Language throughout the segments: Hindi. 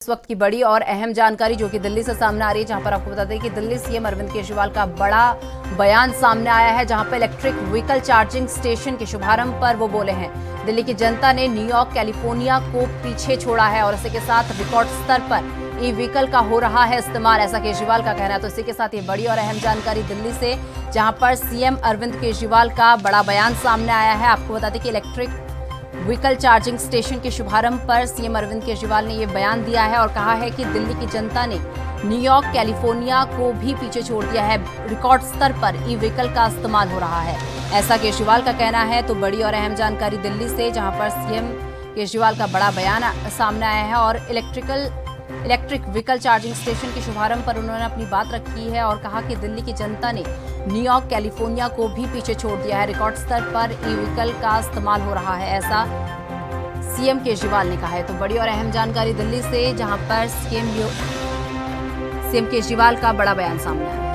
इस वक्त की बड़ी और अहम जानकारी जो कि दिल्ली से सामने आ रही है, जहां पर आपको बता दें कि दिल्ली सीएम अरविंद केजरीवाल का बड़ा बयान सामने आया है, जहां पर इलेक्ट्रिक व्हीकल चार्जिंग स्टेशन के शुभारंभ पर वो बोले हैं। दिल्ली की जनता ने न्यूयॉर्क, कैलिफोर्निया को पीछे छोड़ा है और इसी के साथ रिकॉर्ड स्तर पर ई व्हीकल का हो रहा है इस्तेमाल, ऐसा केजरीवाल का कहना है। तो इसी के साथ ये बड़ी और अहम जानकारी दिल्ली से, जहां पर सीएम अरविंद केजरीवाल का बड़ा बयान सामने आया है। आपको बता दें कि इलेक्ट्रिक व्हीकल चार्जिंग स्टेशन के शुभारंभ पर सीएम अरविंद केजरीवाल ने यह बयान दिया है और कहा है कि दिल्ली की जनता ने न्यूयॉर्क, कैलिफोर्निया को भी पीछे छोड़ दिया है। रिकॉर्ड स्तर पर ई व्हीकल का इस्तेमाल हो रहा है, ऐसा केजरीवाल का कहना है। तो बड़ी और अहम जानकारी दिल्ली से, जहां पर सीएम केजरीवाल का बड़ा बयान सामने आया है और इलेक्ट्रिक व्हीकल चार्जिंग स्टेशन के शुभारंभ पर उन्होंने अपनी बात रखी है और कहा कि दिल्ली की जनता ने न्यूयॉर्क, कैलिफोर्निया को भी पीछे छोड़ दिया है। रिकॉर्ड स्तर पर ई व्हीकल का इस्तेमाल हो रहा है, ऐसा सीएम केजरीवाल ने कहा है। तो बड़ी और अहम जानकारी दिल्ली से, जहां पर सीएम केजरीवाल का बड़ा बयान सामने आया है।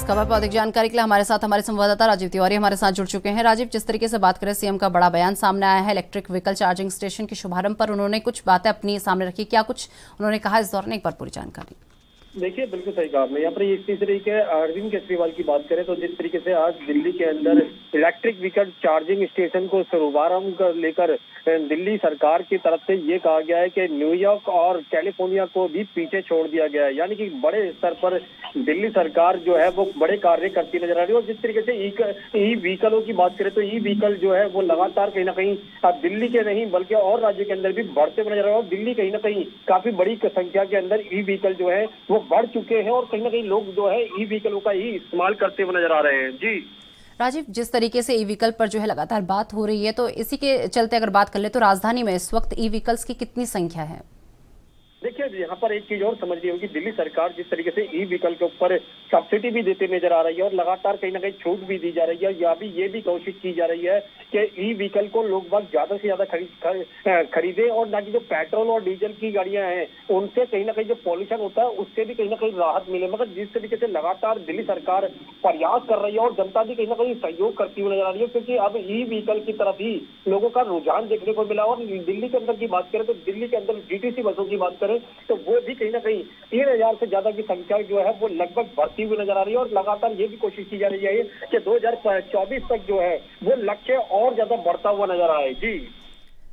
खबर पर अधिक जानकारी के लिए हमारे साथ हमारे संवाददाता राजीव तिवारी हमारे साथ जुड़ चुके हैं। राजीव, जिस तरीके से बात करें, सीएम का बड़ा बयान सामने आया है, इलेक्ट्रिक व्हीकल चार्जिंग स्टेशन के शुभारंभ पर उन्होंने कुछ बातें अपनी सामने रखी, क्या कुछ उन्होंने कहा इस दौरान, एक बार पूरी जानकारी। देखिए, बिल्कुल सही कहा आपने। यहाँ पर इस तरीके अरविंद केजरीवाल की बात करें तो जिस तरीके से आज दिल्ली के अंदर इलेक्ट्रिक व्हीकल चार्जिंग स्टेशन को शुभारंभ कर लेकर दिल्ली सरकार की तरफ से ये कहा गया है कि न्यूयॉर्क और कैलिफोर्निया को भी पीछे छोड़ दिया गया है, यानी कि बड़े स्तर पर दिल्ली सरकार जो है वो बड़े कार्य करती नजर आ रही है। और जिस तरीके से ई व्हीकलों की बात करें तो ई व्हीकल जो है वो लगातार कहीं ना कहीं अब दिल्ली के नहीं बल्कि और राज्य के अंदर भी बढ़ते हुए नजर आ रहे हैं। और दिल्ली कहीं ना कहीं काफी बड़ी संख्या के अंदर ई व्हीकल जो है वो बढ़ चुके हैं और कहीं ना कहीं लोग जो है ई व्हीकलों का ही इस्तेमाल करते हुए नजर आ रहे हैं। जी राजीव, जिस तरीके से ई व्हीकल पर जो है लगातार बात हो रही है, तो इसी के चलते अगर बात कर ले तो राजधानी में इस वक्त ई व्हीकल्स की कितनी संख्या है? देखिए, यहाँ पर एक चीज और समझनी होगी, दिल्ली सरकार जिस तरीके से ई व्हीकल के ऊपर सब्सिडी भी देते नजर आ रही है और लगातार कहीं ना कहीं छूट भी दी जा रही है, या भी ये भी कोशिश की जा रही है कि ई व्हीकल को लोग बाग ज्यादा से ज्यादा खरीदे और ना कि जो पेट्रोल और डीजल की गाड़ियां हैं उनसे कहीं ना कहीं जो पॉल्यूशन होता है उससे भी कहीं ना कहीं राहत मिले। मगर जिस तरीके से लगातार दिल्ली सरकार प्रयास कर रही है और जनता भी कहीं ना कहीं सहयोग करती हुई नजर आ रही है, क्योंकि अब ई व्हीकल की तरफ ही लोगों का रुझान देखने को मिला। और दिल्ली के अंदर की बात करें तो दिल्ली के अंदर डीटीसी बसों की बात करें तो वो भी कहीं ना कहीं 3000 से ज्यादा की संख्या जो है वो लगभग बढ़ती हुई नजर आ रही है। और लगातार ये भी कोशिश की जा रही है कि 2024 तक जो है वो लक्ष्य और ज्यादा बढ़ता हुआ नजर आए। जी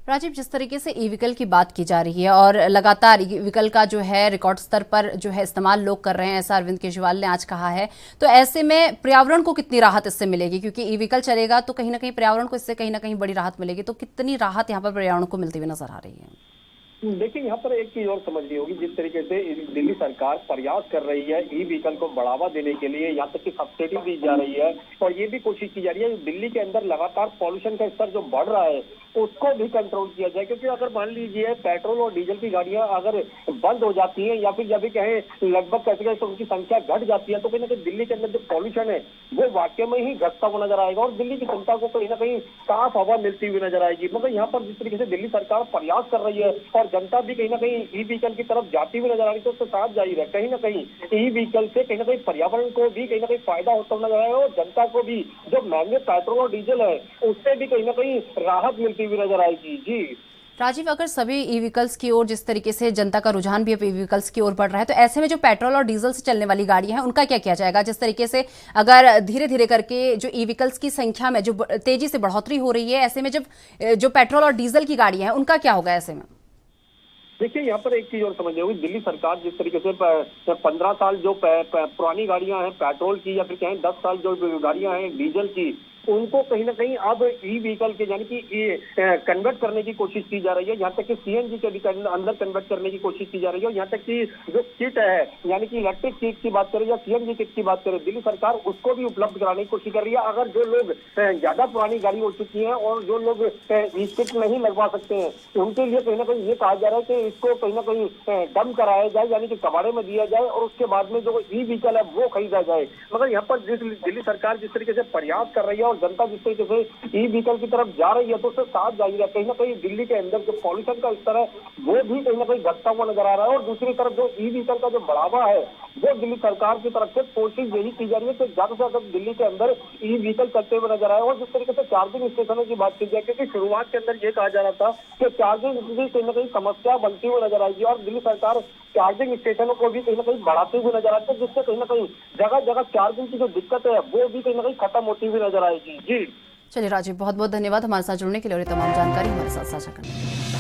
राजीव, जिस तरीके से ई व्हीकल की बात की जा रही है और लगातार ई व्हीकल का जो है रिकॉर्ड स्तर पर जो है इस्तेमाल लोग कर रहे हैं, ऐसा अरविंद केजरीवाल ने आज कहा है, तो ऐसे में पर्यावरण को कितनी राहत इससे मिलेगी? क्योंकि ई व्हीकल चलेगा तो कहीं ना कहीं पर्यावरण को इससे कहीं ना कहीं बड़ी राहत मिलेगी, तो कितनी राहत यहाँ पर पर्यावरण को मिलती हुई नजर आ रही है? देखिए, यहाँ पर एक चीज और समझनी होगी, जिस तरीके से दिल्ली सरकार प्रयास कर रही है ई व्हीकल को बढ़ावा देने के लिए, यहाँ तक कि सब्सिडी दी जा रही है और ये भी कोशिश की जा रही है दिल्ली के अंदर लगातार पॉल्यूशन का स्तर जो बढ़ रहा है उसको भी कंट्रोल किया जाए। क्योंकि अगर मान लीजिए पेट्रोल और डीजल की गाड़ियां अगर बंद हो जाती हैं या फिर जब भी कहें लगभग कैसे तो उनकी संख्या घट जाती है, तो कहीं ना कहीं दिल्ली के अंदर जो पॉल्यूशन है वो वाकई में ही घटता हुआ नजर आएगा और दिल्ली की जनता को कहीं ना कहीं साफ हवा मिलती हुई नजर आएगी। मगर यहाँ पर जिस तरीके से दिल्ली सरकार प्रयास कर रही है और जनता भी कहीं ना कहीं ई व्हीकल की तरफ जाती हुई नजर आ रही है, तो उसके साथ जाहिर है कहीं ना कहीं ई व्हीकल से कहीं ना कहीं पर्यावरण को भी कहीं ना कहीं फायदा होता हुआ नजर आएगा और जनता को भी जो महंगे पेट्रोल और डीजल है उससे भी कहीं ना कहीं राहत मिलती हुई नजर आएगी। जी राजीव, अगर सभी ई व्हीकल्स की ओर, जिस तरीके से जनता का रुझान भी अब ई व्हीकल्स की ओर बढ़ रहा है, तो ऐसे में जो पेट्रोल और डीजल से चलने वाली गाड़ी है उनका क्या किया जाएगा? जिस तरीके से अगर धीरे धीरे करके जो ई व्हीकल्स की संख्या में जो तेजी से बढ़ोतरी हो रही है, ऐसे में जब जो पेट्रोल और डीजल की गाड़ी है उनका क्या होगा ऐसे में? देखिए, यहाँ पर एक चीज और समझनी होगी, दिल्ली सरकार जिस तरीके से 15 साल जो पुरानी गाड़ियां हैं पेट्रोल की या फिर कहें 10 साल जो गाड़ियां हैं डीजल की, उनको कहीं ना कहीं अब ई व्हीकल के यानी कि कन्वर्ट करने की कोशिश की जा रही है। यहाँ तक कि सीएनजी के भी अंदर कन्वर्ट करने की कोशिश की जा रही है। यहाँ तक कि जो किट है यानी कि इलेक्ट्रिक किट की बात करें या सीएनजी किट की बात करें, दिल्ली सरकार उसको भी उपलब्ध कराने की कोशिश कर रही है। अगर जो लोग ज्यादा पुरानी गाड़ी हो चुकी है और जो लोग ई किट नहीं लगवा सकते हैं उनके लिए कहीं ना कहीं ये कहा जा रहा है कि इसको कहीं ना कहीं डम कराया जाए, यानी कि कबाड़े में दिया जाए और उसके बाद में जो ई व्हीकल है वो खरीदा जाए। मगर यहाँ पर दिल्ली सरकार जिस तरीके से प्रयास कर रही है और और जनता जिस तरीके से ई व्हीकल की तरफ जा रही है तो उससे साफ जाहिर है कहीं ना कहीं दिल्ली के अंदर जो पॉल्यूशन का स्तर है वो भी कहीं ना कहीं घटता हुआ नजर आ रहा है। और दूसरी तरफ जो ई व्हीकल का जो बढ़ावा है वो दिल्ली सरकार की तरफ से कोशिश यही की जा रही है कि ज्यादा से ज्यादा दिल्ली के अंदर ई व्हीकल चलते हुए नजर आए। और जिस तरीके से चार्जिंग स्टेशनों की बात की जाए, क्योंकि शुरुआत के अंदर ये कहा जा रहा था कि चार्जिंग की कहीं ना कहीं समस्या बनती हुई नजर आएगी और दिल्ली सरकार चार्जिंग स्टेशनों को भी कहीं ना कहीं बढ़ाते हुए नजर आते हैं, जिससे कहीं ना कहीं जगह जगह चार्जिंग की जो दिक्कत है वो भी कहीं ना कहीं खत्म होती हुई नजर आएगी। जी चलिए राजीव, बहुत बहुत धन्यवाद हमारे साथ जुड़ने के लिए और ये तमाम जानकारी हमारे साथ साझा करने के लिए।